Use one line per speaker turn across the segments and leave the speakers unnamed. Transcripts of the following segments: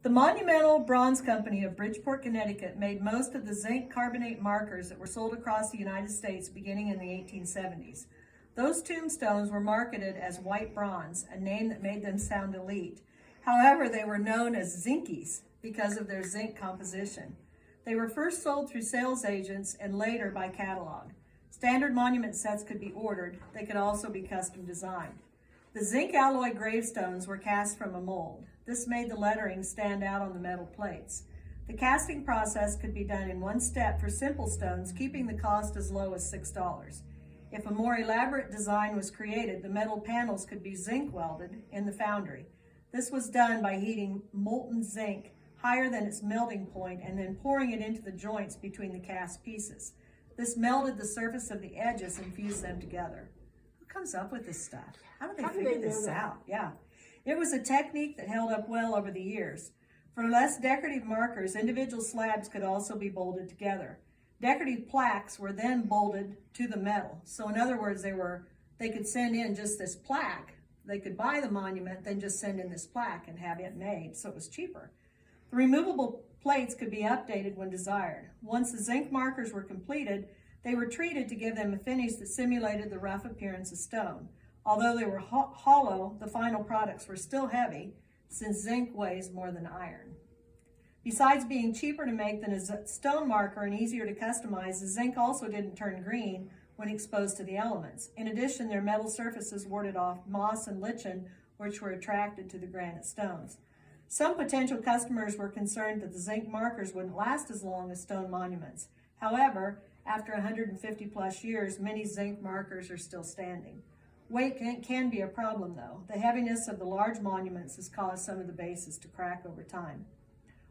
The Monumental Bronze Company of Bridgeport, Connecticut made most of the zinc carbonate markers that were sold across the United States beginning in the 1870s. Those tombstones were marketed as white bronze, a name that made them sound elite. However, they were known as zinkies because of their zinc composition. They were first sold through sales agents and later by catalog. Standard monument sets could be ordered. They could also be custom designed. The zinc alloy gravestones were cast from a mold. This made the lettering stand out on the metal plates. The casting process could be done in one step for simple stones, keeping the cost as low as $6. If a more elaborate design was created, the metal panels could be zinc welded in the foundry. This was done by heating molten zinc higher than its melting point and then pouring it into the joints between the cast pieces. This melted the surface of the edges and fused them together. Who comes up with this stuff? How do they figure this out? Yeah. It was a technique that held up well over the years. For less decorative markers, individual slabs could also be bolted together. Decorative plaques were then bolted to the metal. So in other words, they could send in just this plaque. They could buy the monument, then just send in this plaque and have it made, so it was cheaper. The removable plates could be updated when desired. Once the zinc markers were completed, they were treated to give them a finish that simulated the rough appearance of stone. Although they were hollow, the final products were still heavy, since zinc weighs more than iron. Besides being cheaper to make than a stone marker and easier to customize, the zinc also didn't turn green when exposed to the elements. In addition, their metal surfaces warded off moss and lichen, which were attracted to the granite stones. Some potential customers were concerned that the zinc markers wouldn't last as long as stone monuments. However, after 150 plus years, many zinc markers are still standing. Weight can be a problem though. The heaviness of the large monuments has caused some of the bases to crack over time.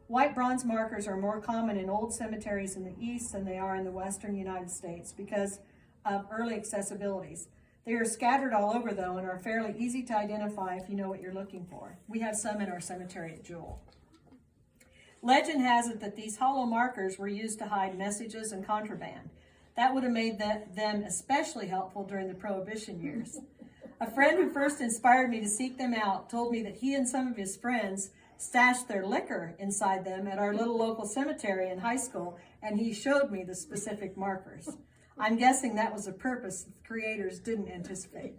White bronze markers are more common in old cemeteries in the east than they are in the western United States because of early accessibilities. They are scattered all over though and are fairly easy to identify if you know what you're looking for. We have some in our cemetery at Jewel. Legend has it that these hollow markers were used to hide messages and contraband. That would have made them especially helpful during the Prohibition years. A friend who first inspired me to seek them out told me that he and some of his friends stashed their liquor inside them at our little local cemetery in high school, and he showed me the specific markers. I'm guessing that was a purpose the creators didn't anticipate.